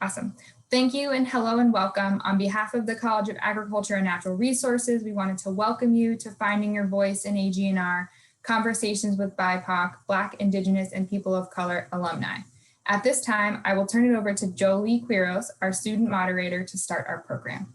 Awesome. Thank you and hello and welcome. On behalf of the College of Agriculture and Natural Resources, we wanted to welcome you to Finding Your Voice in AGNR, Conversations with BIPOC, Black, Indigenous, and People of Color alumni. At this time, I will turn it over to Jolie Kiros, our student moderator, to start our program.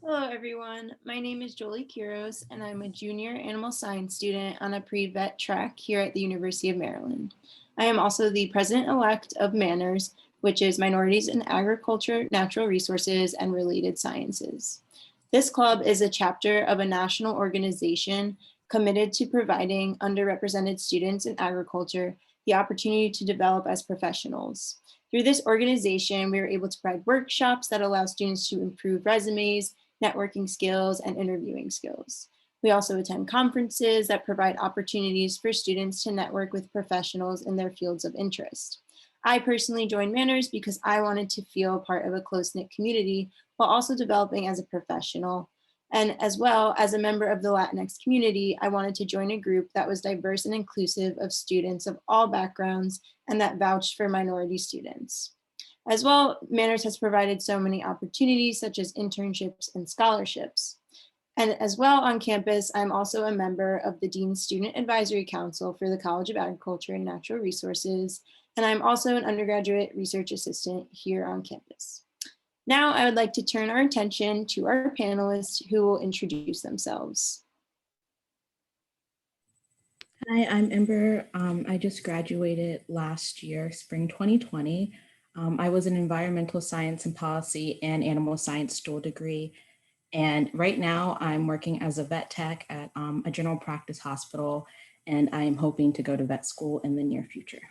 Hello, everyone. My name is Jolie Kiros, and I'm a junior animal science student on a pre-vet track here at the University of Maryland. I am also the president-elect of Manners, which is Minorities in Agriculture, Natural Resources, and Related Sciences. This club is a chapter of a national organization committed to providing underrepresented students in agriculture the opportunity to develop as professionals. Through this organization, we are able to provide workshops that allow students to improve resumes, networking skills, and interviewing skills. We also attend conferences that provide opportunities for students to network with professionals in their fields of interest. I personally joined Manners because I wanted to feel part of a close-knit community while also developing as a professional. And as well as a member of the Latinx community, I wanted to join a group that was diverse and inclusive of students of all backgrounds and that vouched for minority students. As well, Manners has provided so many opportunities such as internships and scholarships. And as well on campus, I'm also a member of the Dean's Student Advisory Council for the College of Agriculture and Natural Resources, and I'm also an undergraduate research assistant here on campus. Now I would like to turn our attention to our panelists who will introduce themselves. Hi, I'm Ember. I just graduated last year, spring 2020. I was an environmental science and policy and animal science dual degree. And right now I'm working as a vet tech at a general practice hospital, and I am hoping to go to vet school in the near future.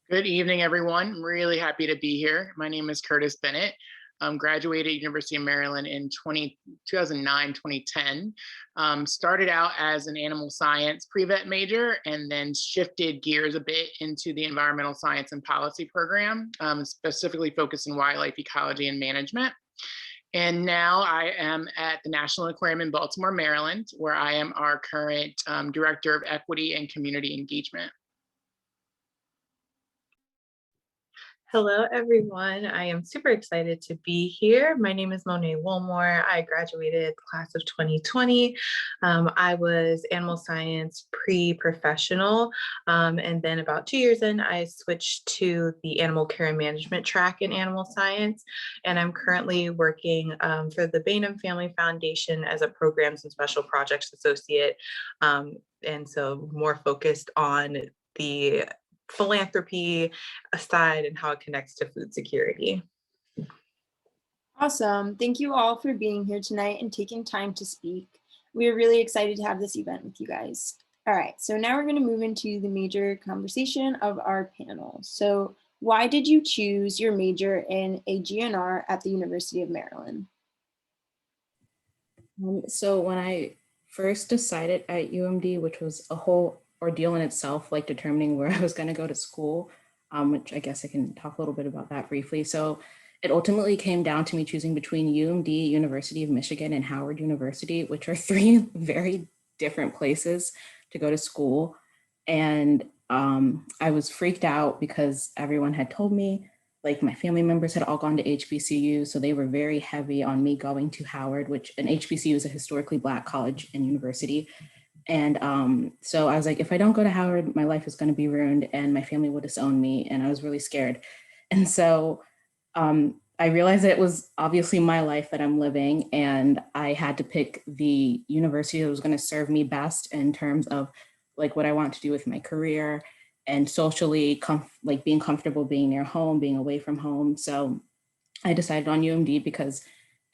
Good evening, everyone. I'm really happy to be here. My name is Curtis Bennett. Graduated University of Maryland in 2009, 2010. Started out as an animal science pre-vet major and then shifted gears a bit into the environmental science and policy program, specifically focused in wildlife ecology and management. And now I am at the National Aquarium in Baltimore, Maryland, where I am our current Director of Equity and Community Engagement. Hello, everyone. I am super excited to be here. My name is Monet Wilmore. I graduated class of 2020. I was animal science pre-professional. And then about 2 years in, I switched to the animal care and management track in animal science. And I'm currently working for the Bainham Family Foundation as a programs and special projects associate. And so more focused on the philanthropy side and how it connects to food security. Awesome. Thank you all for being here tonight and taking time to speak. We are really excited to have this event with you guys. All right, so now we're going to move into the major conversation of our panel. So why did you choose your major in AGNR at the University of Maryland? So when I first decided at UMD, which was a whole ordeal in itself, like determining where I was going to go to school, which I guess I can talk a little bit about that briefly. So it ultimately came down to me choosing between UMD, University of Michigan, and Howard University, which are three very different places to go to school. And I was freaked out because everyone had told me, like my family members had all gone to HBCU, so they were very heavy on me going to Howard, which an HBCU is a historically Black college and university. And so I was like, if I don't go to Howard, my life is going to be ruined and my family will disown me. And I was really scared. And so I realized that it was obviously my life that I'm living, and I had to pick the university that was going to serve me best in terms of like what I want to do with my career and socially, like being comfortable being near home, being away from home. So I decided on UMD because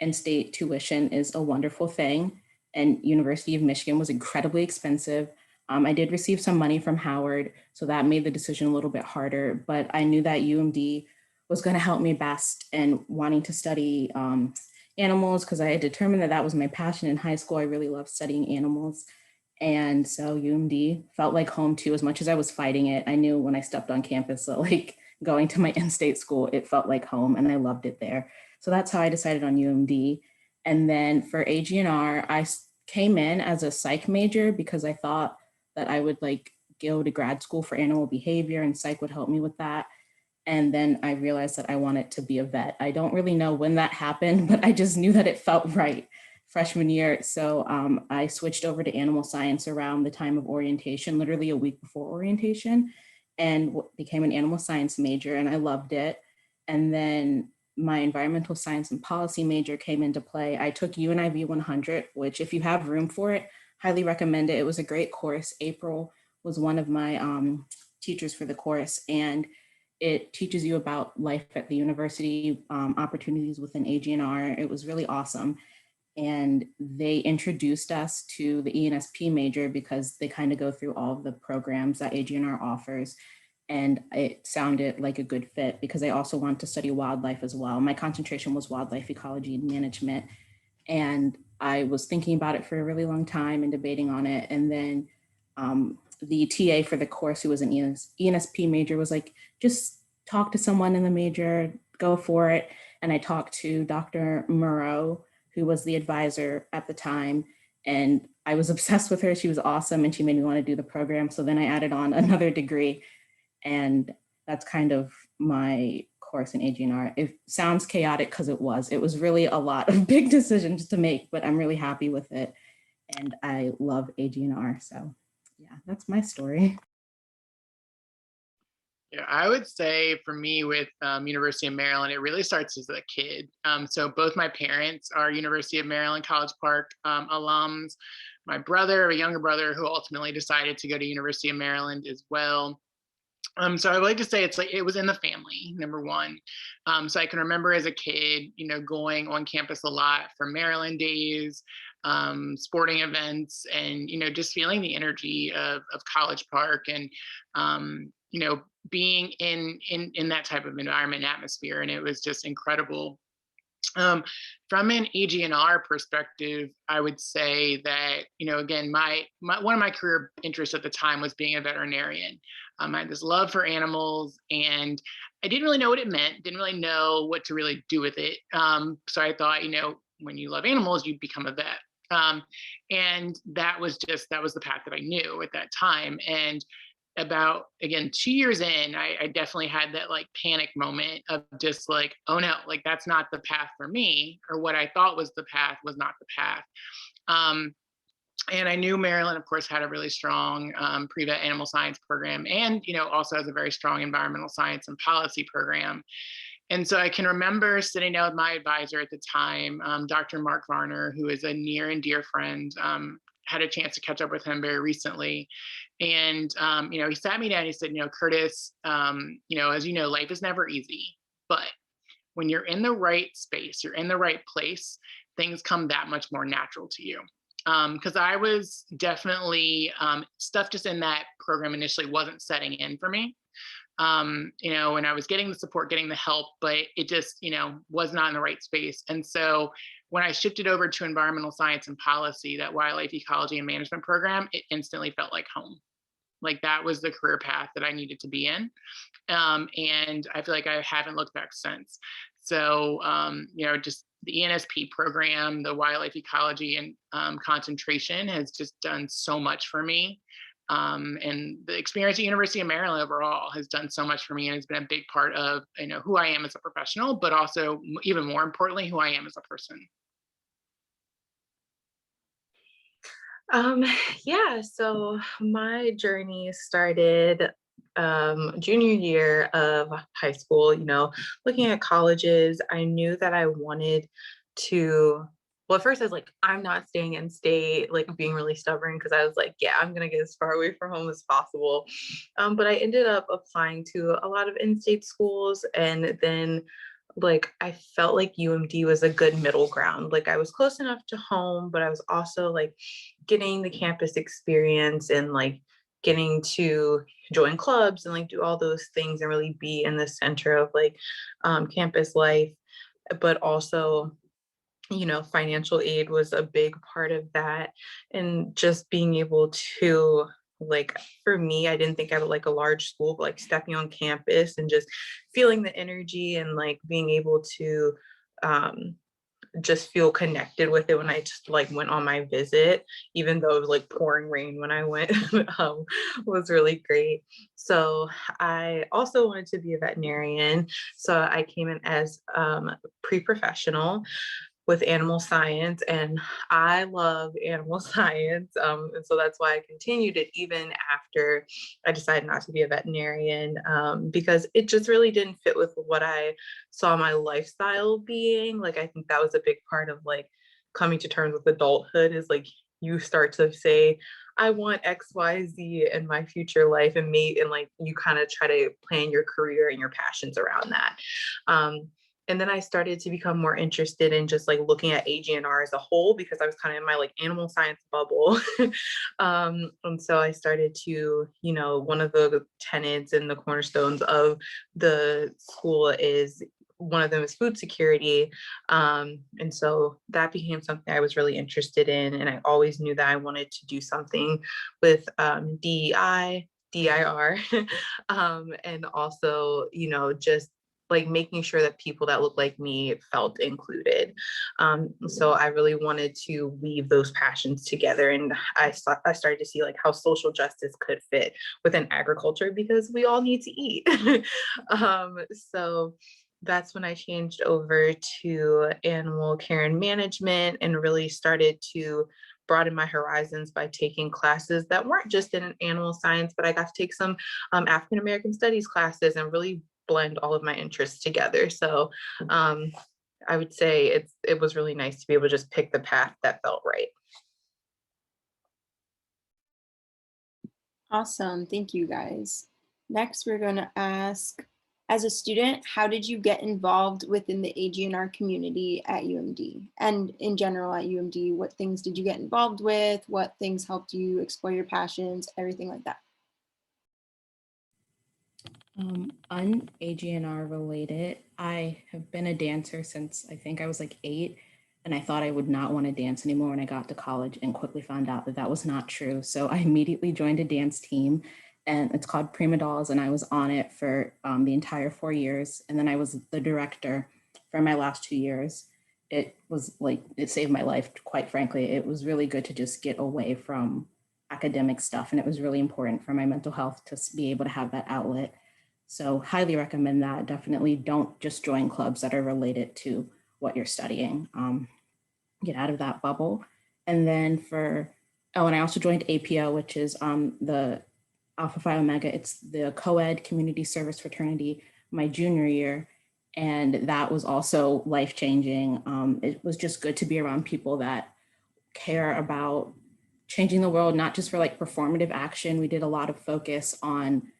in-state tuition is a wonderful thing. And University of Michigan was incredibly expensive. I did receive some money from Howard, so that made the decision a little bit harder, but I knew that UMD was going to help me best in wanting to study animals, because I had determined that that was my passion in high school. I really loved studying animals. And so UMD felt like home too, as much as I was fighting it. I knew when I stepped on campus that like going to my in-state school, it felt like home and I loved it there. So that's how I decided on UMD. And then for AGNR, I came in as a psych major because I thought that I would like go to grad school for animal behavior, and psych would help me with that. And then I realized that I wanted to be a vet. I don't really know when that happened, but I just knew that it felt right freshman year. So I switched over to animal science around the time of orientation, literally a week before orientation, and became an animal science major, and I loved it. And then my environmental science and policy major came into play. I took UNIV 100, which if you have room for it, highly recommend it. It was a great course. April was one of my teachers for the course, and it teaches you about life at the university, opportunities within AGNR. It was really awesome. And they introduced us to the ENSP major because they kind of go through all of the programs that AGNR offers. And it sounded like a good fit because I also wanted to study wildlife as well. My concentration was wildlife ecology and management. And I was thinking about it for a really long time and debating on it. And then the TA for the course, who was an ENSP major, was like, just talk to someone in the major, go for it. And I talked to Dr. Moreau, who was the advisor at the time. And I was obsessed with her. She was awesome. And she made me want to do the program. So then I added on another degree. And that's kind of my course in AGNR. It sounds chaotic because it was. It was really a lot of big decisions to make, but I'm really happy with it. And I love AGNR. So yeah, that's my story. Yeah, I would say for me with University of Maryland, it really starts as a kid. So both my parents are University of Maryland College Park alums. My brother, a younger brother, who ultimately decided to go to University of Maryland as well. So I would like to say it's like it was in the family, number one. So I can remember as a kid, going on campus a lot for Maryland days, sporting events, and just feeling the energy of College Park, and being in that type of environment and atmosphere, and it was just incredible. From an AGNR perspective, I would say that, again, my one of my career interests at the time was being a veterinarian. I had this love for animals, and I didn't really know what it meant, didn't really know what to really do with it. So I thought, when you love animals, you become a vet. And that was the path that I knew at that time. And about, again, 2 years in, I definitely had that like panic moment of just like, oh no, like that's not the path for me, or what I thought was the path was not the path. And I knew Maryland, of course, had a really strong pre-vet animal science program, and also has a very strong environmental science and policy program. And so I can remember sitting down with my advisor at the time, Dr. Mark Varner, who is a near and dear friend. Had a chance to catch up with him very recently. And, he sat me down and he said, Curtis, as you know, life is never easy, but when you're in the right space, you're in the right place, things come that much more natural to you. Because I was definitely, stuff just in that program initially wasn't setting in for me. And I was getting the support, getting the help, but it just, was not in the right space. And so when I shifted over to environmental science and policy, that wildlife ecology and management program, it instantly felt like home. Like that was the career path that I needed to be in. And I feel like I haven't looked back since. So, just the ENSP program, the wildlife ecology and concentration has just done so much for me. And the experience at University of Maryland overall has done so much for me, and it's been a big part of who I am as a professional, but also even more importantly, who I am as a person. Yeah, so my journey started junior year of high school. Looking at colleges, I knew that I wanted to, well, at first I was like, I'm not staying in state, like being really stubborn, because I was like, yeah, I'm gonna get as far away from home as possible. But I ended up applying to a lot of in-state schools, and then like I felt like UMD was a good middle ground. Like I was close enough to home, but I was also like getting the campus experience and like getting to join clubs and like do all those things and really be in the center of like campus life. But also, financial aid was a big part of that, and just being able to, like, for me, I didn't think I would like a large school, but like stepping on campus and just feeling the energy and like being able to just feel connected with it when I just like went on my visit, even though it was like pouring rain when I went, was really great. So I also wanted to be a veterinarian. So I came in as pre-professional with animal science, and I love animal science. And so that's why I continued it even after I decided not to be a veterinarian, because it just really didn't fit with what I saw my lifestyle being. Like, I think that was a big part of like coming to terms with adulthood, is like you start to say, I want X, Y, Z in my future life, and like you kind of try to plan your career and your passions around that. And then I started to become more interested in just like looking at AGNR as a whole, because I was kind of in my like animal science bubble. And so I started to, you know, one of the tenets and the cornerstones of the school is, one of them is food security. And so that became something I was really interested in. And I always knew that I wanted to do something with DEI, DIR, and also, you know, just like making sure that people that look like me felt included. So I really wanted to weave those passions together. And I started to see like how social justice could fit within agriculture, because we all need to eat. So that's when I changed over to animal care and management, and really started to broaden my horizons by taking classes that weren't just in animal science, but I got to take some African American studies classes and really blend all of my interests together. So I would say it was really nice to be able to just pick the path that felt right. Awesome. Thank you, guys. Next, we're going to ask, as a student, how did you get involved within the AGNR community at UMD? And in general at UMD, what things did you get involved with? What things helped you explore your passions? Everything like that. AGNR related, I have been a dancer since I think I was like 8, and I thought I would not want to dance anymore when I got to college, and quickly found out that that was not true. So I immediately joined a dance team, and it's called Prima Dolls, and I was on it for the entire 4 years, and then I was the director for my last 2 years. It was like, it saved my life, quite frankly. It was really good to just get away from academic stuff, and it was really important for my mental health to be able to have that outlet. So highly recommend that. Definitely don't just join clubs that are related to what you're studying. Get out of that bubble. And then and I also joined APO, which is the Alpha Phi Omega. It's the co-ed community service fraternity my junior year. And that was also life-changing. It was just good to be around people that care about changing the world, not just for like performative action. We did a lot of focus on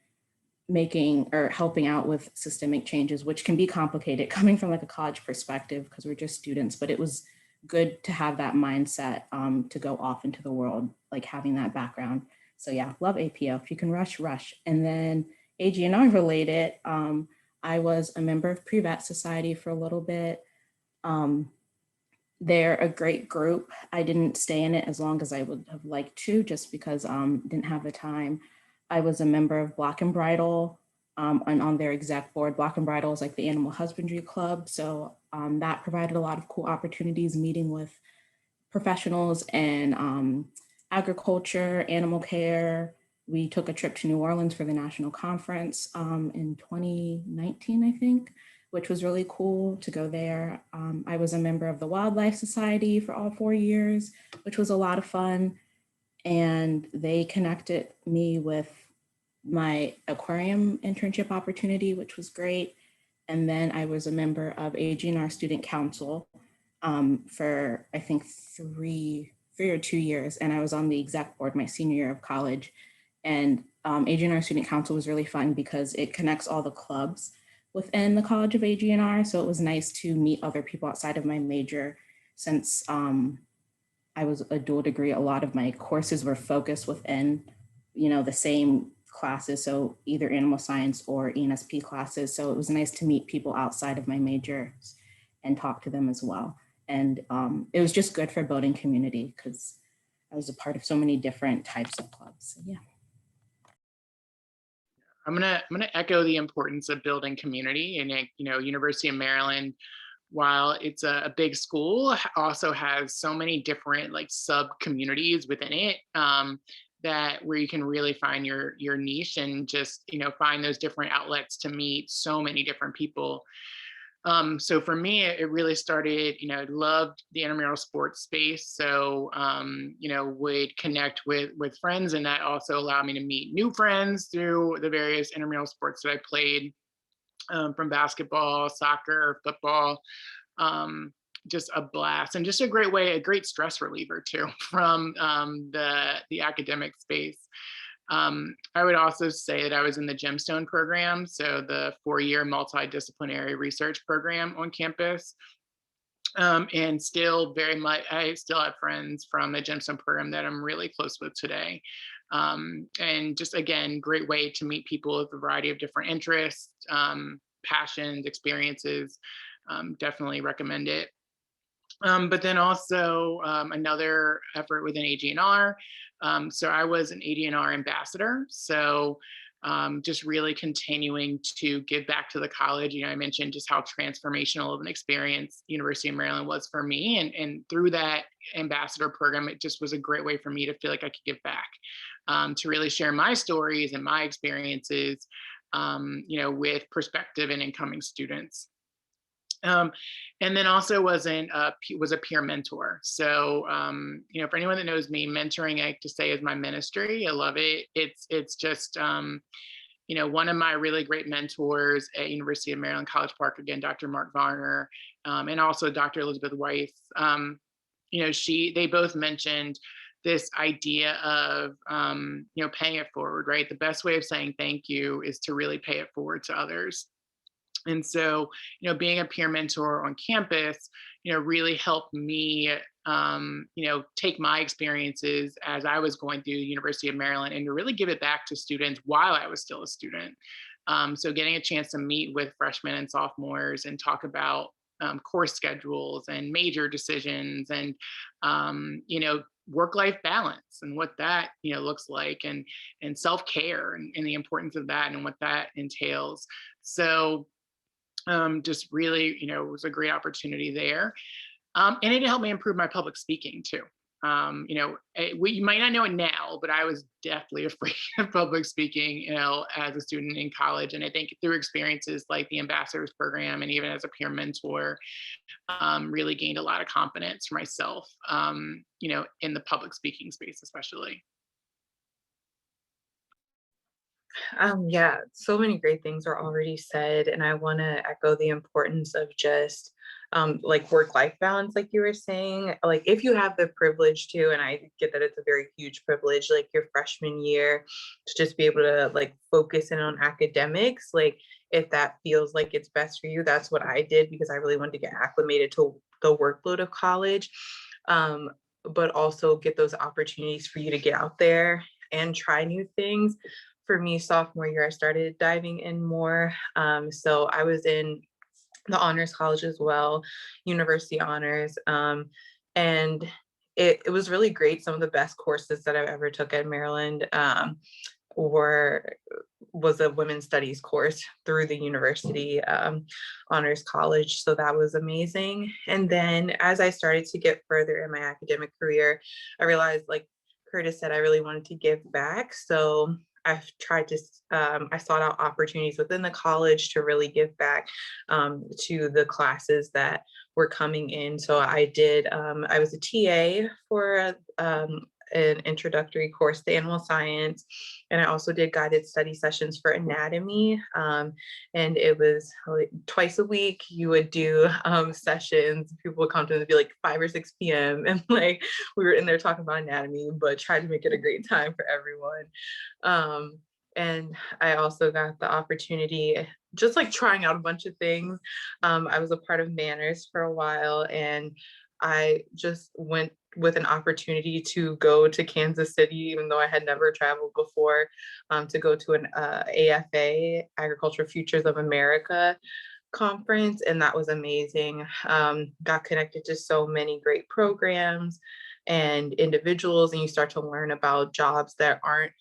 making or helping out with systemic changes, which can be complicated coming from like a college perspective because we're just students, but it was good to have that mindset to go off into the world, like having that background. So yeah, love APO. If you can rush, rush. And then AGNR related, I was a member of Pre-Vet Society for a little bit. They're a great group. I didn't stay in it as long as I would have liked to, just because didn't have the time. I was a member of Black and Bridle, and on their exec board. Black and Bridle is like the animal husbandry club. So that provided a lot of cool opportunities, meeting with professionals in agriculture, animal care. We took a trip to New Orleans for the national conference in 2019, I think, which was really cool to go there. I was a member of the Wildlife Society for all 4 years, which was a lot of fun. And they connected me with my Aquarium Internship opportunity, which was great. And then I was a member of AGNR Student Council for I think three or 2 years. And I was on the exec board my senior year of college. And AGNR Student Council was really fun because it connects all the clubs within the College of AGNR. So it was nice to meet other people outside of my major, since I was a dual degree. A lot of my courses were focused within, the same classes. So either animal science or ENSP classes. So it was nice to meet people outside of my major and talk to them as well. And it was just good for building community because I was a part of so many different types of clubs. So yeah. I'm gonna echo the importance of building community. And University of Maryland while it's a big school, also has so many different like sub communities within it, that where you can really find your niche and just, find those different outlets to meet so many different people. So for me, it really started, I loved the intramural sports space. So, would connect with friends, and that also allowed me to meet new friends through the various intramural sports that I played, from basketball, soccer, football. Um, just a blast, and just a great stress reliever too from, the academic space. I would also say that I was in the Gemstone program, so the 4-year multidisciplinary research program on campus. And still very much, I still have friends from the Gemstone program that I'm really close with today. And just again, great way to meet people with a variety of different interests, passions, experiences. Definitely recommend it. But then also, another effort within AGNR. So I was an AGNR ambassador. So, just really continuing to give back to the college. I mentioned just how transformational of an experience University of Maryland was for me. And through that ambassador program, it just was a great way for me to feel like I could give back, to really share my stories and my experiences, with prospective and incoming students. And then also was a peer mentor. So, for anyone that knows me, mentoring, I like to say, is my ministry. I love it. It's just, one of my really great mentors at University of Maryland College Park, again, Dr. Mark Varner, and also Dr. Elizabeth Weiss. They both mentioned this idea of, paying it forward, right? The best way of saying thank you is to really pay it forward to others. And so, being a peer mentor on campus, really helped me, take my experiences as I was going through the University of Maryland and to really give it back to students while I was still a student. So getting a chance to meet with freshmen and sophomores and talk about, course schedules and major decisions and, work-life balance and what that, looks like, and self-care and the importance of that and what that entails. So, just really, it was a great opportunity there. And it helped me improve my public speaking too. You might not know it now, but I was deathly afraid of public speaking, as a student in college. And I think through experiences like the ambassadors program and even as a peer mentor, really gained a lot of confidence for myself, in the public speaking space, especially. Yeah, so many great things are already said, and I want to echo the importance of just like work-life balance, like you were saying. Like if you have the privilege to, and I get that it's a very huge privilege, like your freshman year, to just be able to like focus in on academics, like if that feels like it's best for you, that's what I did because I really wanted to get acclimated to the workload of college, but also get those opportunities for you to get out there and try new things. For me, sophomore year, I started diving in more. So I was in the honors college as well, university honors. And it was really great. Some of the best courses that I've ever took at Maryland was a women's studies course through the university honors college. So that was amazing. And then as I started to get further in my academic career, I realized, like Curtis said, I really wanted to give back. So I've tried to, I sought out opportunities within the college to really give back to the classes that were coming in. So I did, I was a TA for an introductory course to animal science. And I also did guided study sessions for anatomy. And it was like twice a week, you would do sessions. People would come to them and be like 5 or 6 p.m. And like, we were in there talking about anatomy, but tried to make it a great time for everyone. And I also got the opportunity, just like trying out a bunch of things. I was a part of Manners for a while, and I just went with an opportunity to go to Kansas City, even though I had never traveled before, to go to an AFA, Agricultural Futures of America conference. And that was amazing. Got connected to so many great programs and individuals, and you start to learn about jobs that aren't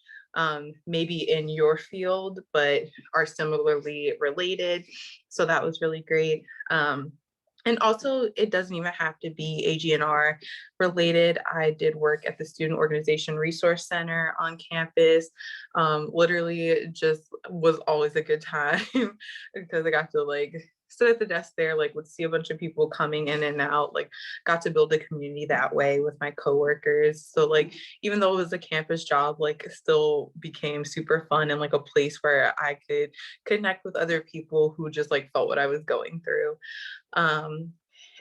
maybe in your field, but are similarly related. So that was really great. And also, it doesn't even have to be AGNR related. I did work at the Student Organization Resource Center on campus. Literally, it just was always a good time because I got to like sit at the desk there, like would see a bunch of people coming in and out, like got to build a community that way with my coworkers. So like, even though it was a campus job, like it still became super fun and like a place where I could connect with other people who just like felt what I was going through. Um,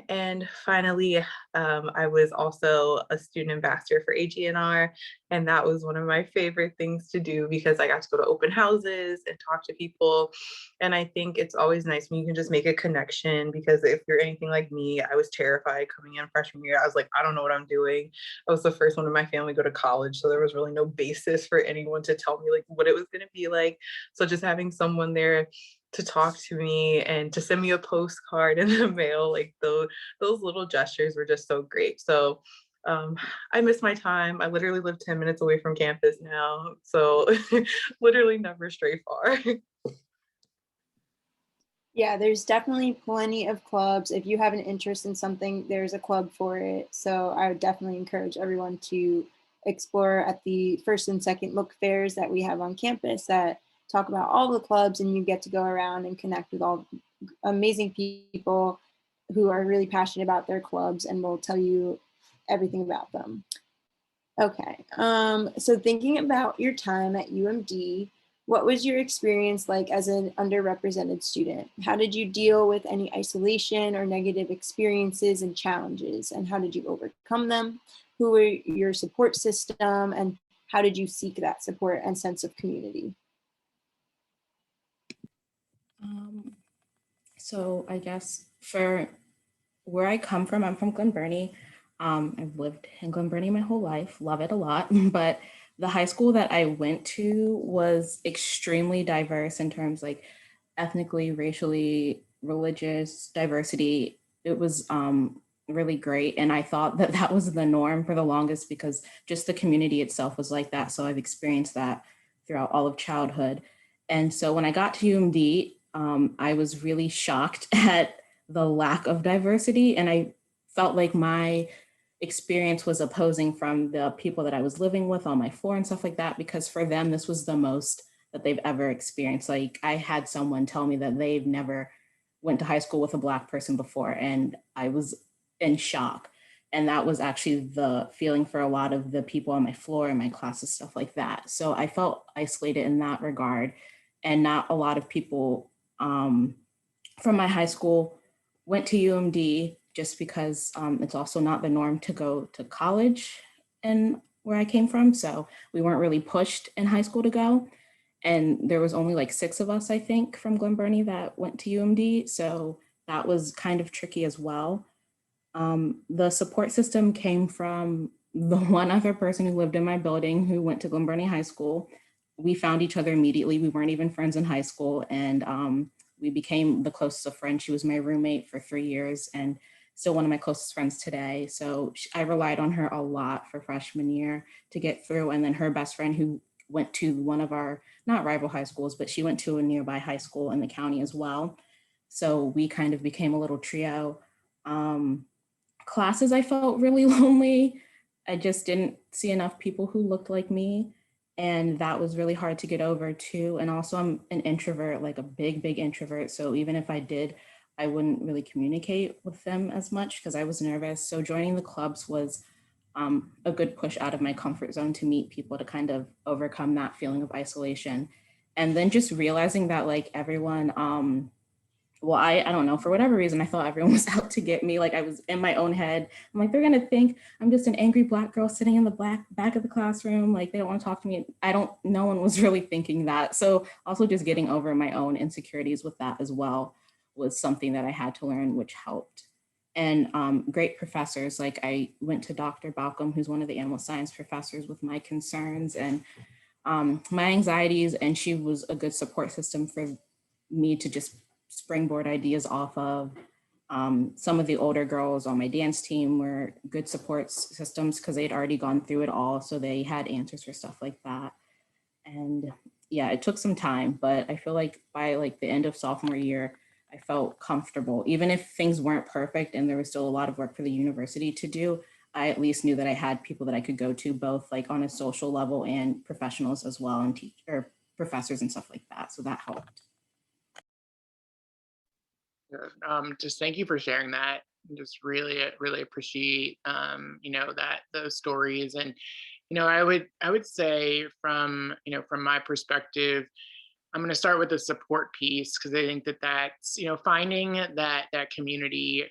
and finally, I was also a student ambassador for AGNR, and that was one of my favorite things to do because I got to go to open houses and talk to people. And I think it's always nice when you can just make a connection, because if you're anything like me, I was terrified coming in freshman year. I was like, I don't know what I'm doing. I was the first one in my family to go to college, so there was really no basis for anyone to tell me like what it was going to be like. So just having someone there to talk to me and to send me a postcard in the mail, like those little gestures were just so great. So I miss my time. I literally live 10 minutes away from campus now, so literally never stray far. Yeah, there's definitely plenty of clubs. If you have an interest in something, there's a club for it. So I would definitely encourage everyone to explore at the first and second look fairs that we have on campus that talk about all the clubs, and you get to go around and connect with all amazing people who are really passionate about their clubs and will tell you everything about them. Okay, so thinking about your time at UMD, what was your experience like as an underrepresented student? How did you deal with any isolation or negative experiences and challenges, and how did you overcome them? Who were your support system, and how did you seek that support and sense of community? So I guess for where I come from, I'm from Glen Burnie. I've lived in Glen Burnie my whole life, love it a lot, but the high school that I went to was extremely diverse in terms like ethnically, racially, religious diversity. It was really great. And I thought that that was the norm for the longest because just the community itself was like that. So I've experienced that throughout all of childhood. And so when I got to UMD, I was really shocked at the lack of diversity. And I felt like my experience was opposing from the people that I was living with on my floor and stuff like that, because for them, this was the most that they've ever experienced. Like I had someone tell me that they've never went to high school with a Black person before, and I was in shock. And that was actually the feeling for a lot of the people on my floor and my classes, stuff like that. So I felt isolated in that regard. And not a lot of people from my high school went to UMD just because it's also not the norm to go to college and where I came from. So we weren't really pushed in high school to go. And there was only like 6 of us, I think, from Glen Burnie that went to UMD. So that was kind of tricky as well. The support system came from the one other person who lived in my building who went to Glen Burnie High School. We found each other immediately. We weren't even friends in high school. And we became the closest of friends. She was my roommate for 3 years and still one of my closest friends today. So I relied on her a lot for freshman year to get through. And then her best friend who went to one of our, not rival high schools, but she went to a nearby high school in the county as well. So we kind of became a little trio. Classes, I felt really lonely. I just didn't see enough people who looked like me. And that was really hard to get over too. And also I'm an introvert, like a big, big introvert. So even if I did, I wouldn't really communicate with them as much because I was nervous. So joining the clubs was a good push out of my comfort zone to meet people to kind of overcome that feeling of isolation. And then just realizing that like everyone, well, I don't know, for whatever reason, I thought everyone was out to get me. Like I was in my own head. I'm like, they're gonna think I'm just an angry Black girl sitting in the back of the classroom. Like they don't want to talk to me. No one was really thinking that. So also just getting over my own insecurities with that as well was something that I had to learn, which helped. And great professors, like I went to Dr. Balcom, who's one of the animal science professors with my concerns and my anxieties. And she was a good support system for me to just springboard ideas off of. Some of the older girls on my dance team were good support systems because they'd already gone through it all. So they had answers for stuff like that. And yeah, it took some time, but I feel like by like the end of sophomore year, I felt comfortable. Even if things weren't perfect and there was still a lot of work for the university to do, I at least knew that I had people that I could go to, both like on a social level and professionals as well, and professors and stuff like that. So that helped. Just thank you for sharing that. Just really appreciate that those stories. And I would say from from my perspective, I'm going to start with the support piece, because I think that that's finding that community,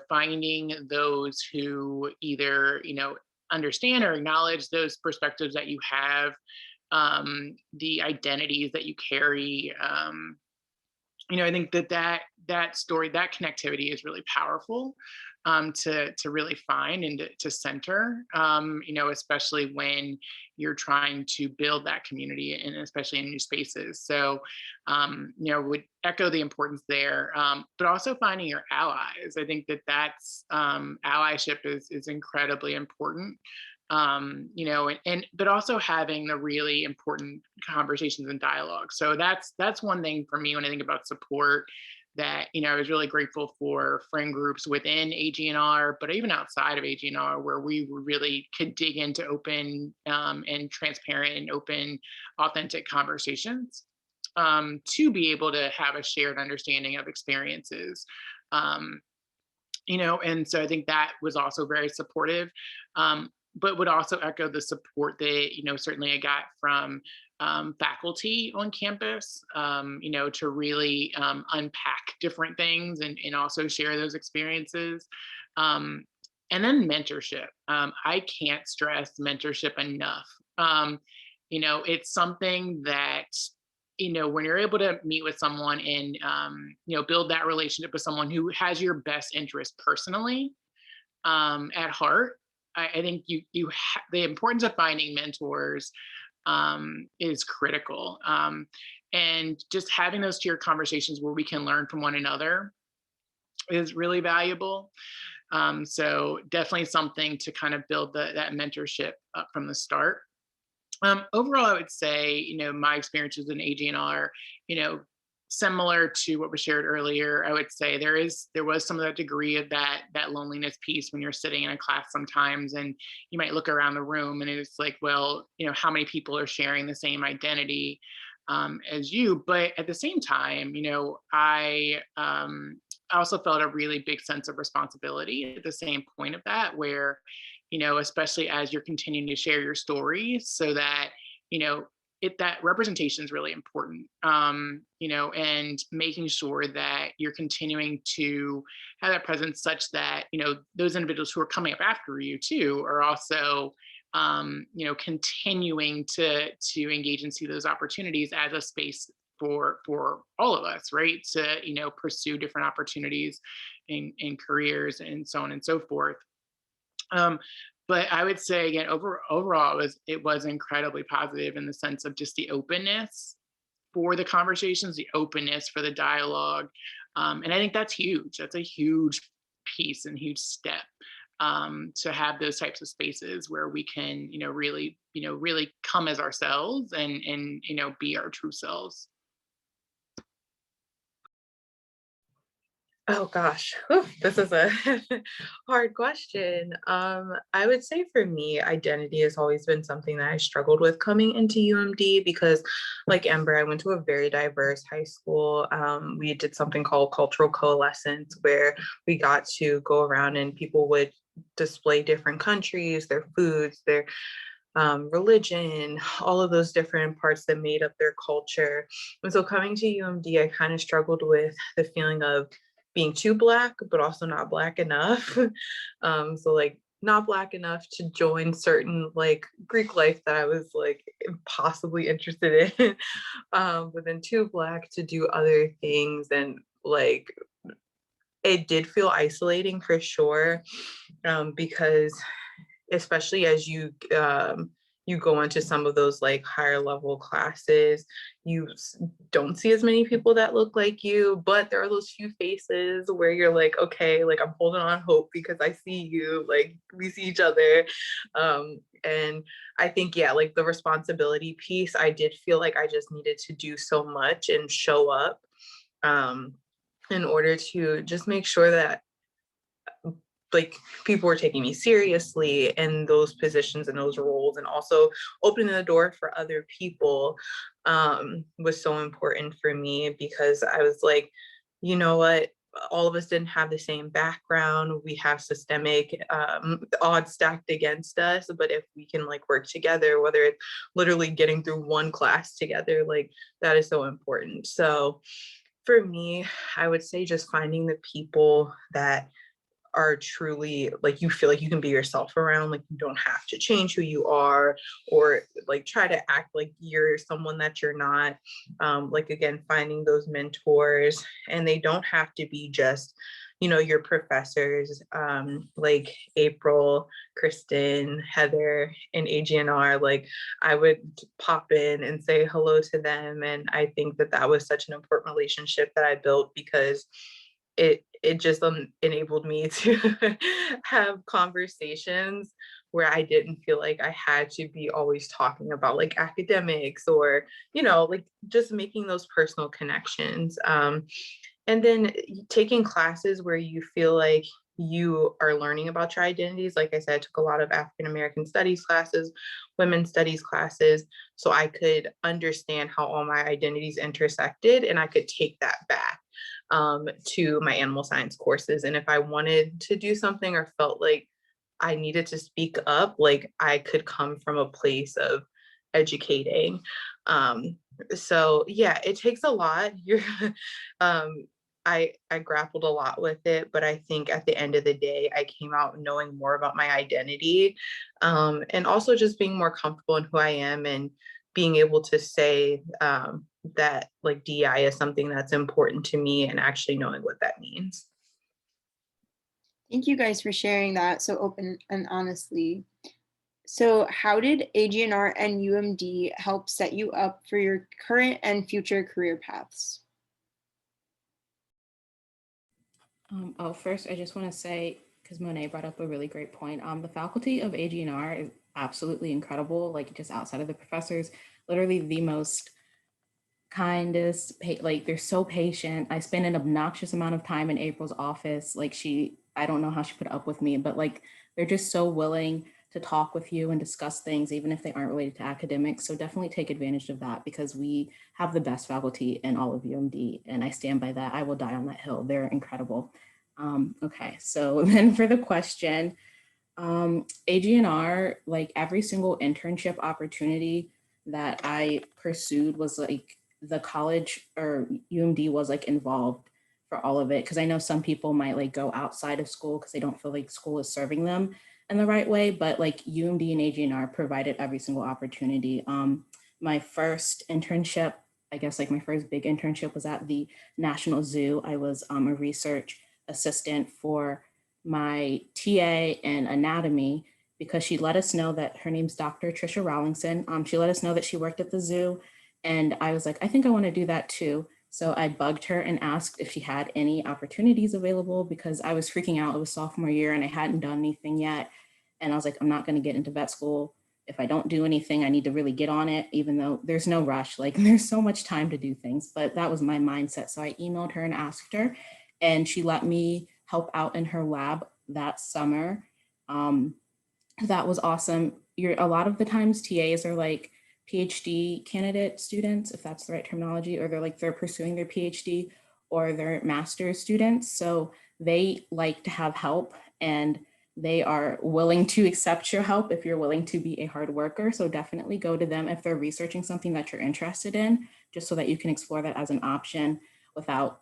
finding those who either understand or acknowledge those perspectives that you have, the identities that you carry. I think that story, that connectivity is really powerful, to really find and to center, especially when you're trying to build that community, and especially in new spaces. So, would echo the importance there, but also finding your allies. I think that's allyship is incredibly important. But also having the really important conversations and dialogue. So that's one thing for me when I think about support, that I was really grateful for friend groups within AGNR, but even outside of AGNR, where we really could dig into open, and transparent and open, authentic conversations, to be able to have a shared understanding of experiences. And so I think that was also very supportive. But would also echo the support that certainly I got from faculty on campus, to really unpack different things, and also share those experiences. And then mentorship. I can't stress mentorship enough. It's something that when you're able to meet with someone and build that relationship with someone who has your best interest personally at heart. I think the importance of finding mentors is critical, and just having those tiered conversations where we can learn from one another is really valuable. So definitely something to kind of build that mentorship up from the start. Overall, I would say my experiences in AGNR, similar to what was shared earlier. I would say there was some of that degree of that loneliness piece when you're sitting in a class sometimes, and you might look around the room and it's like, well, how many people are sharing the same identity as you? But at the same time, I also felt a really big sense of responsibility at the same point of that, where especially as you're continuing to share your story, so that that representation is really important, and making sure that you're continuing to have that presence, such that those individuals who are coming up after you too are also continuing to engage and see those opportunities as a space for all of us, right? To pursue different opportunities in careers and so on and so forth. But I would say again, overall, it was incredibly positive in the sense of just the openness for the conversations, the openness for the dialogue, and I think that's huge. That's a huge piece and huge step, to have those types of spaces where we can, really come as ourselves and be our true selves. Oh gosh, whew, this is a hard question. I would say for me, identity has always been something that I struggled with coming into UMD, because like Amber, I went to a very diverse high school. We did something called cultural coalescence, where we got to go around and people would display different countries, their foods, their religion, all of those different parts that made up their culture. And so coming to UMD, I kind of struggled with the feeling of being too Black, but also not Black enough. So like not Black enough to join certain like Greek life that I was like impossibly interested in, but then too Black to do other things. And like, it did feel isolating for sure, because especially as you go into some of those like higher level classes, you don't see as many people that look like you, but there are those few faces where you're like, okay, like I'm holding on hope because I see you, like we see each other. And I think, yeah, like the responsibility piece, I did feel like I just needed to do so much and show up. in order to just make sure that like people were taking me seriously in those positions and those roles, and also opening the door for other people was so important for me, because I was like, you know what, all of us didn't have the same background. We have systemic odds stacked against us, but if we can like work together, whether it's literally getting through one class together, like that is so important. So for me, I would say just finding the people that are truly like you feel like you can be yourself around, like you don't have to change who you are or like try to act like you're someone that you're not. Like again, finding those mentors, and they don't have to be just, you know, your professors, like April, Kristen, Heather, and AGNR. Like I would pop in and say hello to them, and I think that that was such an important relationship that I built, because it just enabled me to have conversations where I didn't feel like I had to be always talking about like academics or, you know, like just making those personal connections. And then taking classes where you feel like you are learning about your identities. Like I said, I took a lot of African American studies classes, women's studies classes, so I could understand how all my identities intersected, and I could take that back to my animal science courses. And if I wanted to do something or felt like I needed to speak up, like I could come from a place of educating. So yeah, it takes a lot. I grappled a lot with it, but I think at the end of the day, I came out knowing more about my identity, and also just being more comfortable in who I am, and being able to say that like DI is something that's important to me, and actually knowing what that means. Thank you guys for sharing that so open and honestly. So how did AGNR and UMD help set you up for your current and future career paths? First, I just want to say, because Monet brought up a really great point, the faculty of AGNR is absolutely incredible, like just outside of the professors, literally the most kindest, like they're so patient. I spent an obnoxious amount of time in April's office. Like I don't know how she put up with me, but like they're just so willing to talk with you and discuss things, even if they aren't related to academics. So definitely take advantage of that, because we have the best faculty in all of UMD, and I stand by that. I will die on that hill. They're incredible. Okay, so then for the question, AGNR, like every single internship opportunity that I pursued was like the college or UMD was like involved for all of it. Cause I know some people might like go outside of school because they don't feel like school is serving them in the right way, but like UMD and AGNR provided every single opportunity. My first internship, I guess like my first big internship was at the National Zoo. I was a research assistant for my TA in anatomy, because she let us know that her name's Dr. Trisha Rawlingson. She let us know that she worked at the zoo. And I was like, I think I want to do that too. So I bugged her and asked if she had any opportunities available, because I was freaking out. It was sophomore year and I hadn't done anything yet. And I was like, I'm not going to get into vet school. If I don't do anything, I need to really get on it, even though there's no rush. Like there's so much time to do things, but that was my mindset. So I emailed her and asked her, and she let me help out in her lab that summer. That was awesome. A lot of the times TAs are like PhD candidate students, if that's the right terminology, or they're pursuing their PhD or their master's students. So they like to have help, and they are willing to accept your help if you're willing to be a hard worker. So definitely go to them if they're researching something that you're interested in, just so that you can explore that as an option without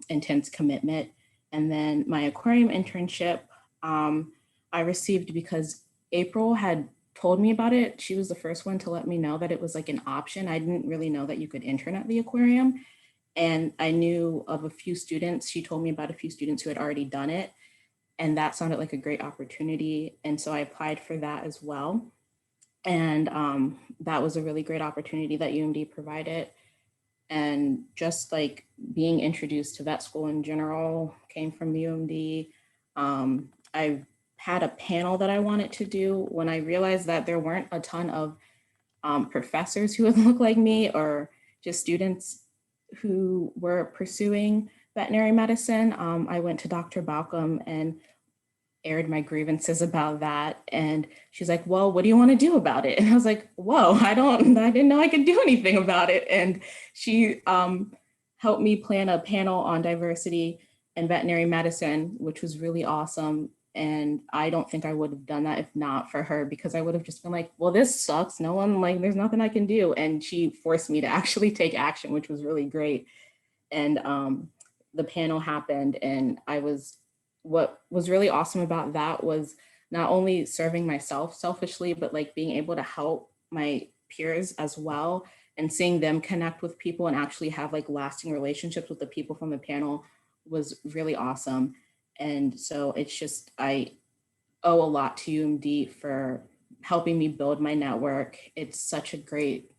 intense commitment. And then my aquarium internship, I received because April had told me about it. She was the first one to let me know that it was like an option. I didn't really know that you could intern at the aquarium. And I knew of a few students. She told me about a few students who had already done it. And that sounded like a great opportunity. And so I applied for that as well. And that was a really great opportunity that UMD provided. And just like being introduced to vet school in general came from UMD. I had a panel that I wanted to do when I realized that there weren't a ton of professors who would look like me, or just students who were pursuing veterinary medicine. I went to Dr. Balcom and aired my grievances about that. And she's like, well, what do you want to do about it? And I was like, whoa, I didn't know I could do anything about it. And she helped me plan a panel on diversity and veterinary medicine, which was really awesome. And I don't think I would have done that if not for her, because I would have just been like, well, this sucks. No one, like, there's nothing I can do. And she forced me to actually take action, which was really great. And the panel happened, and what was really awesome about that was not only serving myself selfishly, but like being able to help my peers as well, and seeing them connect with people and actually have like lasting relationships with the people from the panel was really awesome. And so it's just, I owe a lot to UMD for helping me build my network. It's such a great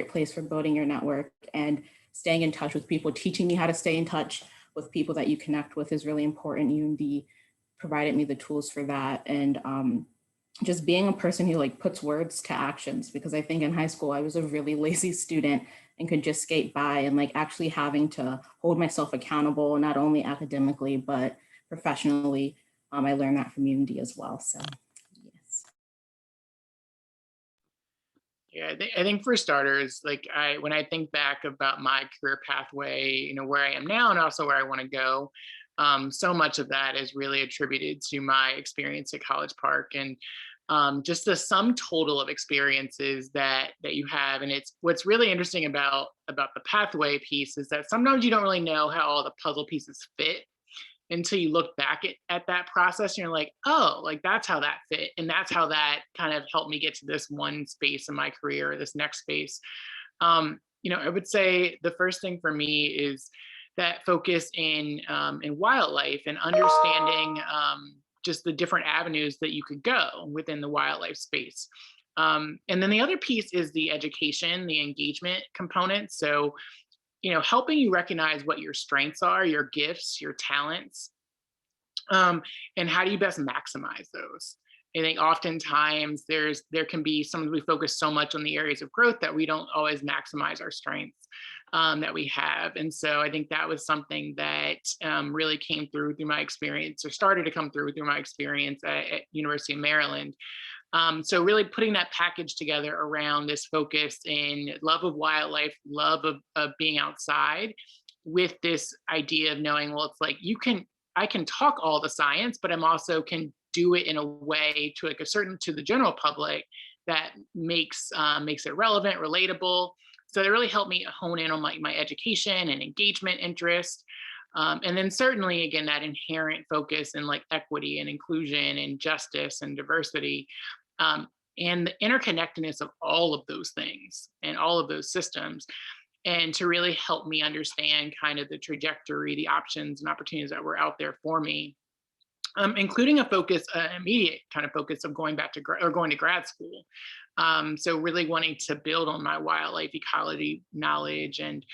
place for building your network, and staying in touch with people, teaching me how to stay in touch with people that you connect with is really important. UMD provided me the tools for that. And just being a person who like puts words to actions, because I think in high school, I was a really lazy student and could just skate by, and like actually having to hold myself accountable, not only academically, but professionally. I learned that from UMD as well, so yes. Yeah, I think for starters, like when I think back about my career pathway, you know, where I am now and also where I want to go, so much of that is really attributed to my experience at College Park, and just the sum total of experiences that you have. And it's what's really interesting about the pathway piece is that sometimes you don't really know how all the puzzle pieces fit until you look back at that process, and you're like, oh, like that's how that fit. And that's how that kind of helped me get to this one space in my career, this next space. You know, I would say the first thing for me is that focus in wildlife and understanding just the different avenues that you could go within the wildlife space. And then the other piece is the education, the engagement component. So, you know, helping you recognize what your strengths are, your gifts, your talents, and how do you best maximize those. I think oftentimes there can be, sometimes we focus so much on the areas of growth that we don't always maximize our strengths that we have. And so I think that was something that really came through my experience, or started to come through my experience at University of Maryland. So really putting that package together around this focus in love of wildlife, love of being outside, with this idea of knowing, well, it's like I can talk all the science, but I'm also can do it in a way to like to the general public that makes it relevant, relatable. So that really helped me hone in on my education and engagement interest. And then certainly, again, that inherent focus in like equity and inclusion and justice and diversity, and the interconnectedness of all of those things and all of those systems, and to really help me understand kind of the trajectory, the options and opportunities that were out there for me, including a focus, immediate kind of focus of going back to going to grad school. So really wanting to build on my wildlife ecology knowledge. And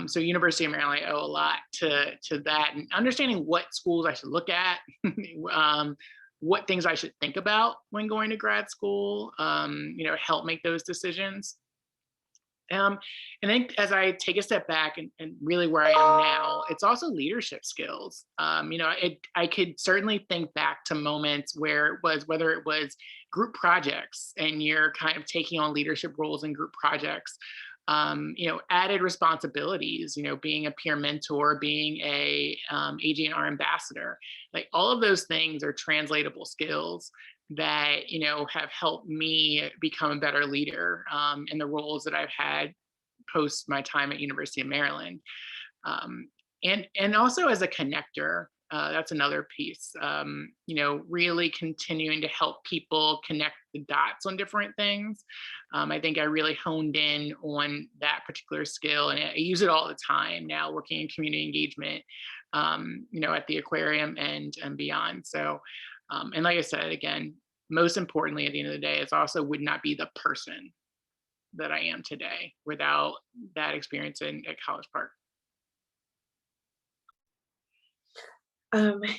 so University of Maryland, I owe a lot to that, and understanding what schools I should look at, what things I should think about when going to grad school, you know, help make those decisions. And then as I take a step back and really where I am now, it's also leadership skills. You know, I could certainly think back to moments where whether it was group projects and you're kind of taking on leadership roles in group projects, you know, added responsibilities, you know, being a peer mentor, being a AGNR ambassador, like all of those things are translatable skills that, you know, have helped me become a better leader in the roles that I've had post my time at University of Maryland. And also as a connector, that's another piece, you know, really continuing to help people connect the dots on different things. I think I really honed in on that particular skill, and I use it all the time now working in community engagement, you know, at the Aquarium and beyond. So, and like I said, again, most importantly, at the end of the day, it's also would not be the person that I am today without that experience at College Park.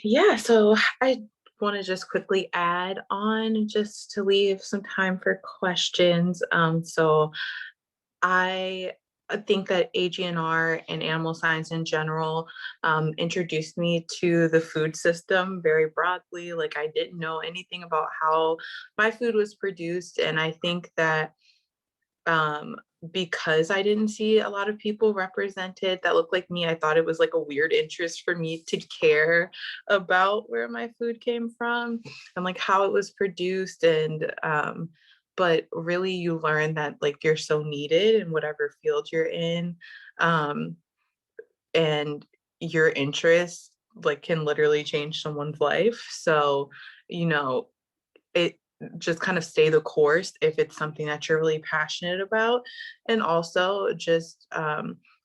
Yeah, so I want to just quickly add on just to leave some time for questions. So I I think that AGNR and animal science in general introduced me to the food system very broadly. Like, I didn't know anything about how my food was produced. And I think that because I didn't see a lot of people represented that looked like me, I thought it was like a weird interest for me to care about where my food came from and like how it was produced. And but really you learn that like you're so needed in whatever field you're in, and your interests like can literally change someone's life. So, you know, it just kind of stay the course if it's something that you're really passionate about. And also just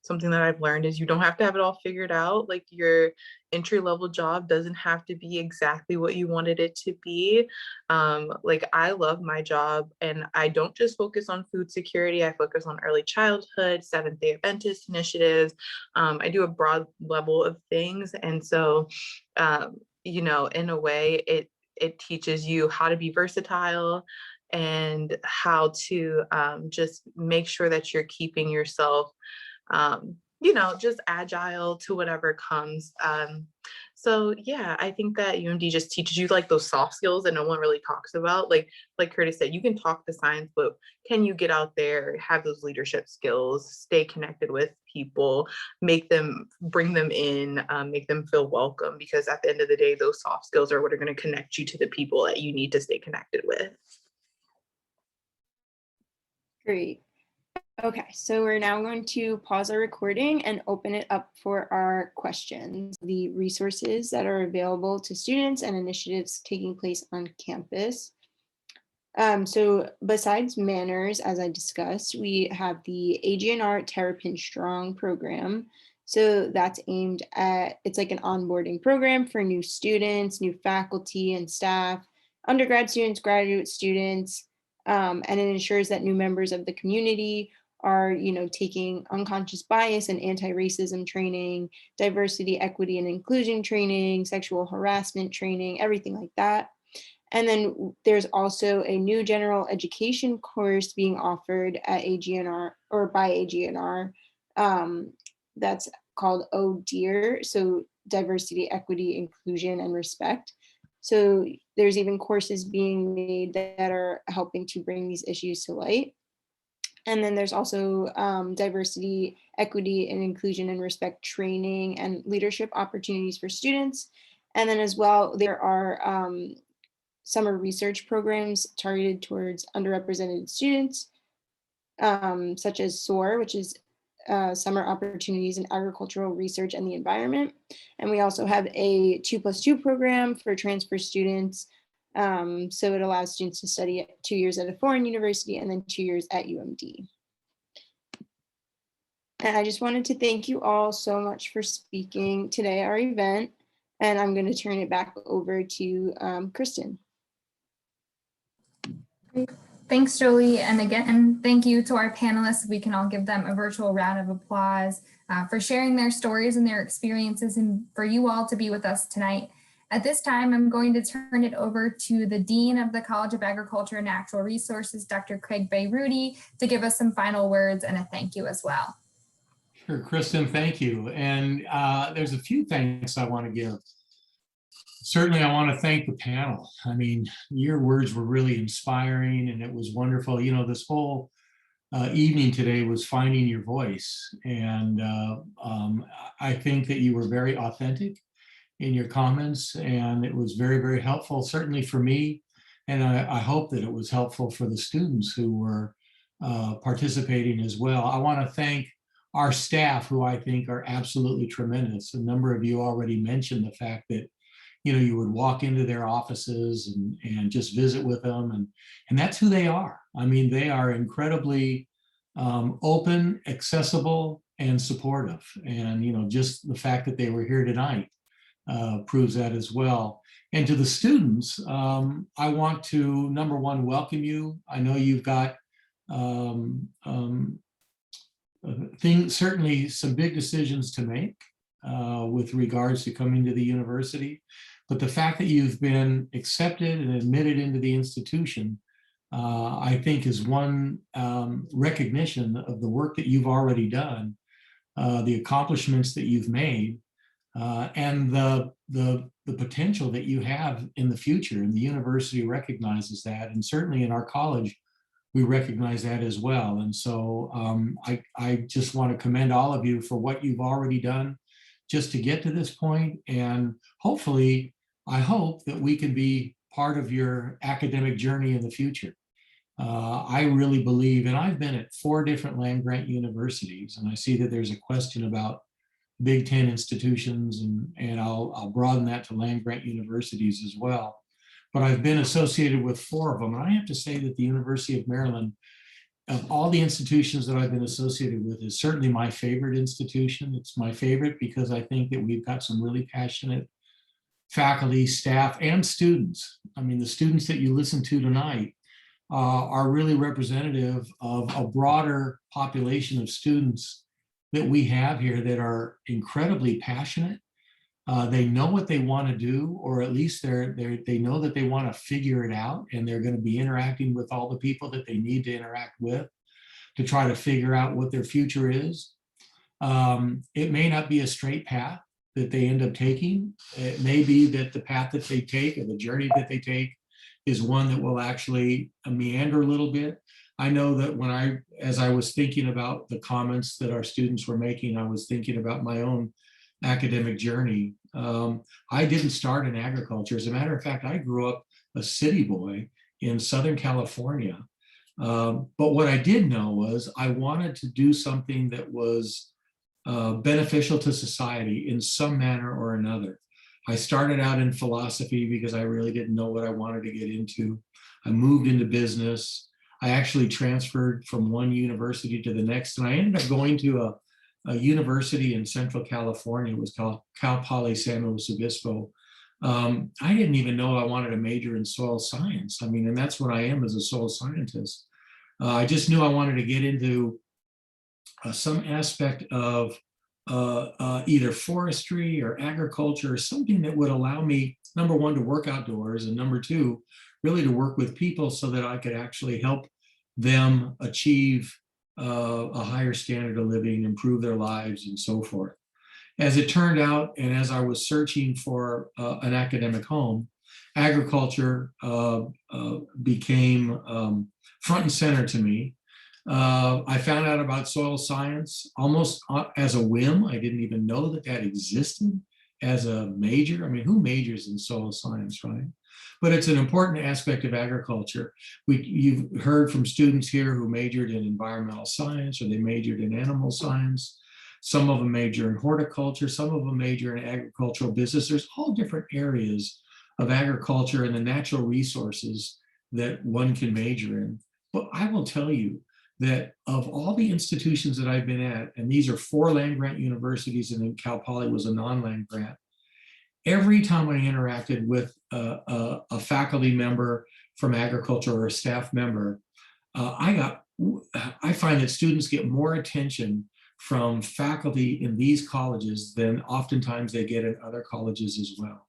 something that I've learned is you don't have to have it all figured out. Like, your entry level job doesn't have to be exactly what you wanted it to be. Like, I love my job, and I don't just focus on food security. I focus on early childhood, Seventh-day Adventist initiatives. I do a broad level of things. And so, you know, in a way, it teaches you how to be versatile and how to just make sure that you're keeping yourself, you know, just agile to whatever comes. So yeah, I think that UMD just teaches you like those soft skills that no one really talks about. Like Curtis said, you can talk the science, but can you get out there, have those leadership skills, stay connected with people, bring them in, make them feel welcome, because at the end of the day, those soft skills are what are going to connect you to the people that you need to stay connected with. Great. Okay, so we're now going to pause our recording and open it up for our questions. The resources that are available to students and initiatives taking place on campus. So besides manners, as I discussed, we have the AGNR Terrapin Strong program. So that's aimed at, it's like an onboarding program for new students, new faculty and staff, undergrad students, graduate students, and it ensures that new members of the community are, you know, taking unconscious bias and anti-racism training, diversity, equity, and inclusion training, sexual harassment training, everything like that. And then there's also a new general education course being offered at AGNR or by AGNR that's called Oh Dear, so diversity, equity, inclusion, and respect. So there's even courses being made that are helping to bring these issues to light. And then there's also diversity, equity, and inclusion and respect training and leadership opportunities for students. And then as well, there are summer research programs targeted towards underrepresented students, such as SOAR, which is Summer Opportunities in Agricultural Research and the Environment. And we also have a 2+2 program for transfer students. So it allows students to study 2 years at a foreign university and then 2 years at UMD. And I just wanted to thank you all so much for speaking today at our event. And I'm going to turn it back over to Kristen. Great. Thanks, Jolie. And again, thank you to our panelists. We can all give them a virtual round of applause for sharing their stories and their experiences, and for you all to be with us tonight. At this time, I'm going to turn it over to the Dean of the College of Agriculture and Natural Resources, Dr. Craig Bayruti, to give us some final words and a thank you as well. Sure, Kristen, thank you. And there's a few thanks I want to give. Certainly, I want to thank the panel. I mean, your words were really inspiring and it was wonderful. You know, this whole evening today was finding your voice. And I think that you were very authentic in your comments, and it was very, very helpful, certainly for me. And I hope that it was helpful for the students who were participating as well. I want to thank our staff, who I think are absolutely tremendous. A number of you already mentioned the fact that, you know, you would walk into their offices and just visit with them. And that's who they are. I mean, they are incredibly open, accessible, and supportive. And, you know, just the fact that they were here tonight proves that as well. And to the students, I want to, number one, welcome you. I know you've got certainly some big decisions to make with regards to coming to the university. But the fact that you've been accepted and admitted into the institution I think is one recognition of the work that you've already done, the accomplishments that you've made, and the potential that you have in the future. And the university recognizes that, and certainly in our college, we recognize that as well. And so I just want to commend all of you for what you've already done just to get to this point. And hopefully, I hope that we can be part of your academic journey in the future. I really believe, and I've been at 4 different land-grant universities, and I see that there's a question about Big Ten institutions, and I'll broaden that to land-grant universities as well. But I've been associated with 4 of them. And I have to say that the University of Maryland, of all the institutions that I've been associated with, is certainly my favorite institution. It's my favorite because I think that we've got some really passionate faculty, staff, and students. I mean, the students that you listen to tonight are really representative of a broader population of students that we have here that are incredibly passionate. They know what they want to do, or at least they know that they want to figure it out, and they're going to be interacting with all the people that they need to interact with to try to figure out what their future is. It may not be a straight path that they end up taking. It may be that the path that they take, or the journey that they take, is one that will actually meander a little bit. I know that as I was thinking about the comments that our students were making, I was thinking about my own academic journey. I didn't start in agriculture. As a matter of fact, I grew up a city boy in Southern California. But what I did know was I wanted to do something that was beneficial to society in some manner or another. I started out in philosophy because I really didn't know what I wanted to get into. I moved into business. I actually transferred from one university to the next, and I ended up going to a university in Central California. It was called Cal Poly San Luis Obispo. I didn't even know I wanted to major in soil science. I mean, and that's what I am as a soil scientist. I just knew I wanted to get into some aspect of either forestry or agriculture, or something that would allow me, number one, to work outdoors, and number two, really to work with people so that I could actually help them achieve a higher standard of living, improve their lives, and so forth. As it turned out, and as I was searching for an academic home, agriculture became front and center to me. I found out about soil science almost as a whim. I didn't even know that that existed as a major. I mean, who majors in soil science, right? But it's an important aspect of agriculture. You've heard from students here who majored in environmental science, or they majored in animal science. Some of them major in horticulture, some of them major in agricultural business. There's all different areas of agriculture and the natural resources that one can major in. But I will tell you that of all the institutions that I've been at, and these are 4 land-grant universities, and then Cal Poly was a non-land grant, every time I interacted with a faculty member from agriculture or a staff member, I find that students get more attention from faculty in these colleges than oftentimes they get in other colleges as well.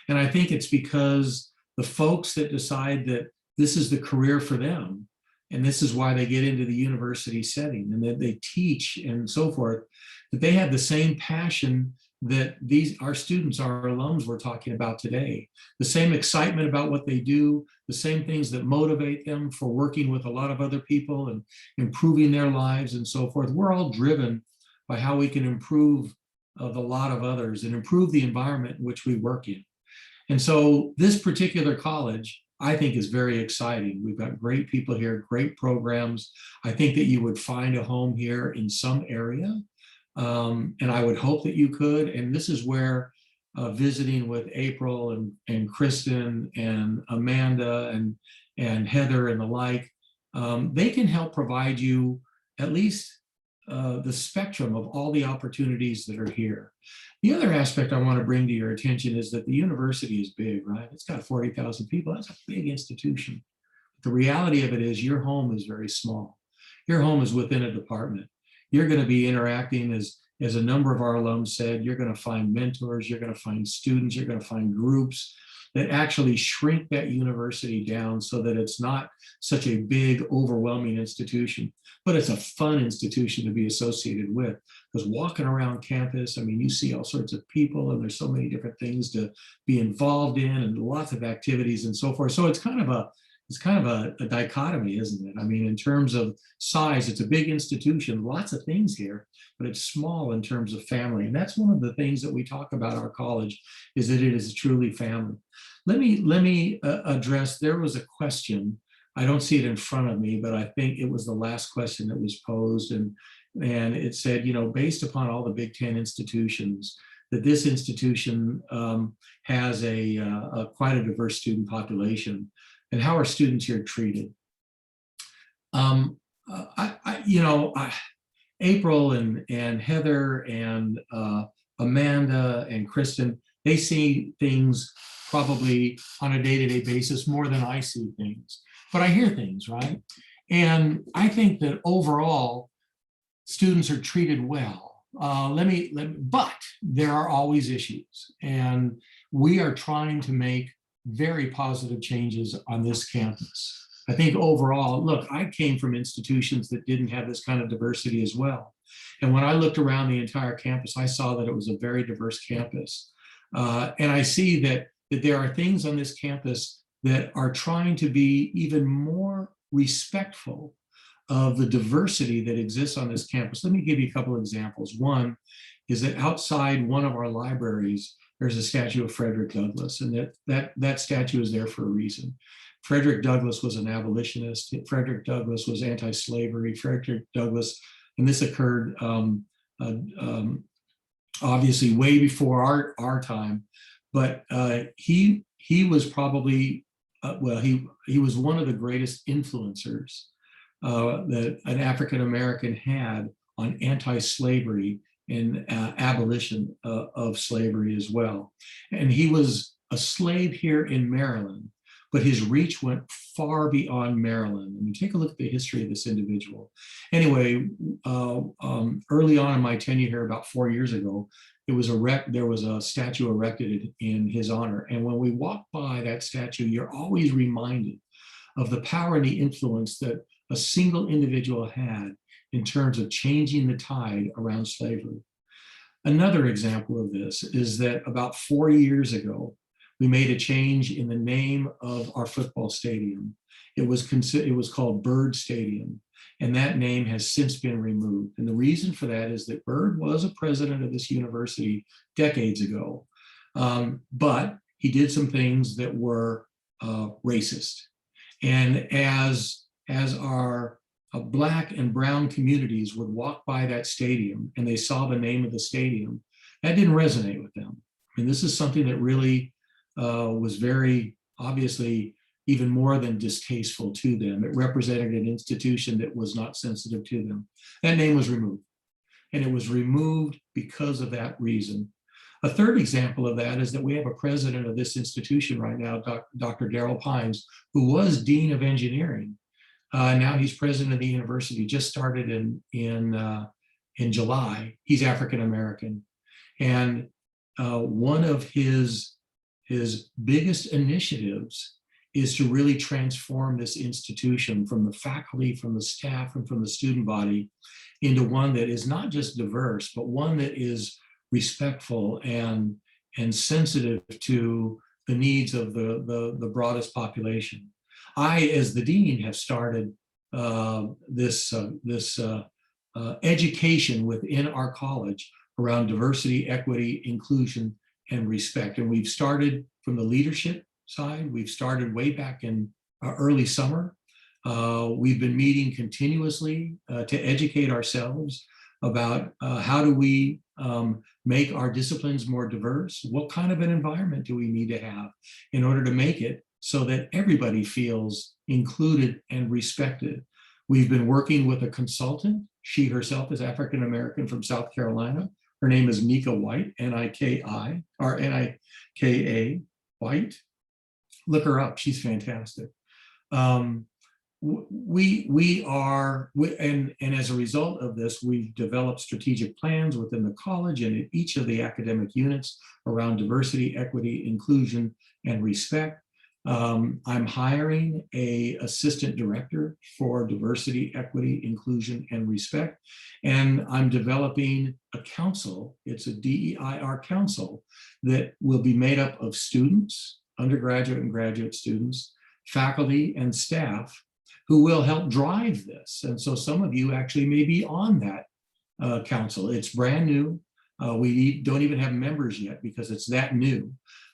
And I think it's because the folks that decide that this is the career for them, and this is why they get into the university setting, and that they teach and so forth, that they have the same passion that our students, our alums we're talking about today, the same excitement about what they do, the same things that motivate them for working with a lot of other people and improving their lives and so forth. We're all driven by how we can improve the lot of others and improve the environment in which we work in. And so this particular college, I think, is very exciting. We've got great people here, great programs. I think that you would find a home here in some area. And I would hope that you could. And this is where visiting with April and Kristen and Amanda and Heather and the like, they can help provide you at least the spectrum of all the opportunities that are here. The other aspect I want to bring to your attention is that the university is big, right? It's got 40,000 people. That's a big institution. The reality of it is your home is very small. Your home is within a department. You're going to be interacting, as a number of our alums said, you're going to find mentors, you're going to find students, you're going to find groups that actually shrink that university down so that it's not such a big, overwhelming institution, but it's a fun institution to be associated with. Because walking around campus, I mean, you see all sorts of people and there's so many different things to be involved in and lots of activities and so forth. So it's kind of a dichotomy, isn't it? I mean, in terms of size, it's a big institution, lots of things here, but it's small in terms of family. And that's one of the things that we talk about our college, is that it is truly family. Let me address, there was a question, I don't see it in front of me, but I think it was the last question that was posed. And it said, you know, based upon all the Big Ten institutions, that this institution has quite a diverse student population. And how are students here treated? April and Heather and Amanda and Kristen, they see things probably on a day-to-day basis more than I see things, but I hear things, right? And I think that overall, students are treated well. But there are always issues, and we are trying to make very positive changes on this campus. I think overall, look, I came from institutions that didn't have this kind of diversity as well. And when I looked around the entire campus, I saw that it was a very diverse campus. And I see that there are things on this campus that are trying to be even more respectful of the diversity that exists on this campus. Let me give you a couple of examples. One is that outside one of our libraries, there's a statue of Frederick Douglass, and that statue is there for a reason. Frederick Douglass was an abolitionist. Frederick Douglass was anti-slavery. Frederick Douglass, and this occurred obviously way before our time, but he was probably, he was one of the greatest influencers that an African-American had on anti-slavery and abolition of slavery as well. And he was a slave here in Maryland, but his reach went far beyond Maryland. I mean, take a look at the history of this individual. Anyway, early on in my tenure here, about 4 years ago, there was a statue erected in his honor. And when we walk by that statue, you're always reminded of the power and the influence that a single individual had in terms of changing the tide around slavery. Another example of this is that about 4 years ago, we made a change in the name of our football stadium. It was called Byrd Stadium, and that name has since been removed. And the reason for that is that Byrd was a president of this university decades ago, but he did some things that were racist. And as our Black and brown communities would walk by that stadium and they saw the name of the stadium, that didn't resonate with them. And this is something that really was very obviously even more than distasteful to them. It represented an institution that was not sensitive to them. That name was removed, and it was removed because of that reason. A third example of that is that we have a president of this institution right now, Dr. Darrell Pines, who was Dean of Engineering. Now he's president of the university, just started in July. He's African-American. And one of his biggest initiatives is to really transform this institution from the faculty, from the staff, and from the student body into one that is not just diverse, but one that is respectful and sensitive to the needs of the broadest population. I, as the dean, have started this education within our college around diversity, equity, inclusion, and respect. And we've started from the leadership side. We've started way back in early summer. We've been meeting continuously to educate ourselves about how do we make our disciplines more diverse? What kind of an environment do we need to have in order to make it so that everybody feels included and respected? We've been working with a consultant. She herself is African-American from South Carolina. Her name is Nika White, N-I-K-I, or N-I-K-A, White. Look her up, she's fantastic. and as a result of this, we've developed strategic plans within the college and in each of the academic units around diversity, equity, inclusion, and respect. I'm hiring an assistant director for diversity, equity, inclusion, and respect. And I'm developing a council. It's a DEIR council that will be made up of students, undergraduate and graduate students, faculty, and staff who will help drive this. And so some of you actually may be on that council. It's brand new. We don't even have members yet because it's that new.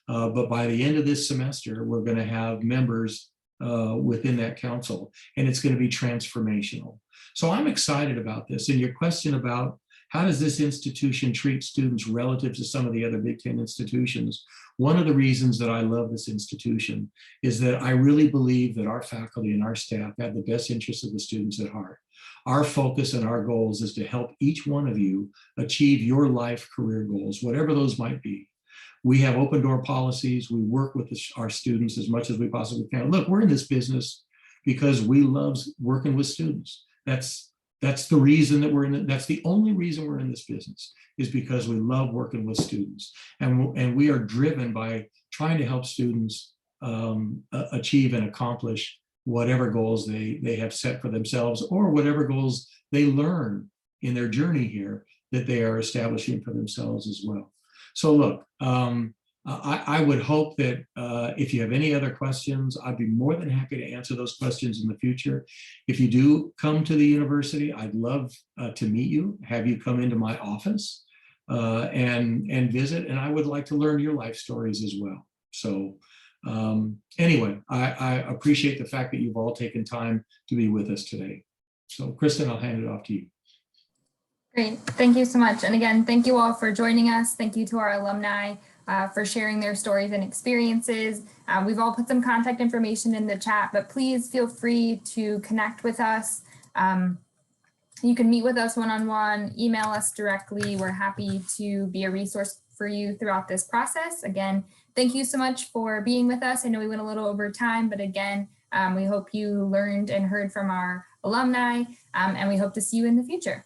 But by the end of this semester, we're going to have members within that council, and it's going to be transformational. So I'm excited about this. And your question about how does this institution treat students relative to some of the other Big Ten institutions? One of the reasons that I love this institution is that I really believe that our faculty and our staff have the best interests of the students at heart. Our focus and our goals is to help each one of you achieve your life career goals, whatever those might be. We have open door policies. We work with our students as much as we possibly can. Look, we're in this business because we love working with students. That's the reason that we're in it. That's the only reason we're in this business, is because we love working with students. And we are driven by trying to help students achieve and accomplish whatever goals they have set for themselves, or whatever goals they learn in their journey here that they are establishing for themselves as well. So look, I would hope that if you have any other questions, I'd be more than happy to answer those questions in the future. If you do come to the university, I'd love to meet you, have you come into my office and visit, and I would like to learn your life stories as well. So anyway, I appreciate the fact that you've all taken time to be with us today. So Kristen, I'll hand it off to you. Great, thank you so much. And again, thank you all for joining us. Thank you to our alumni for sharing their stories and experiences. We've all put some contact information in the chat, but please feel free to connect with us. You can meet with us one-on-one, email us directly. We're happy to be a resource for you throughout this process. Again, thank you so much for being with us. I know we went a little over time, but again, we hope you learned and heard from our alumni, and we hope to see you in the future.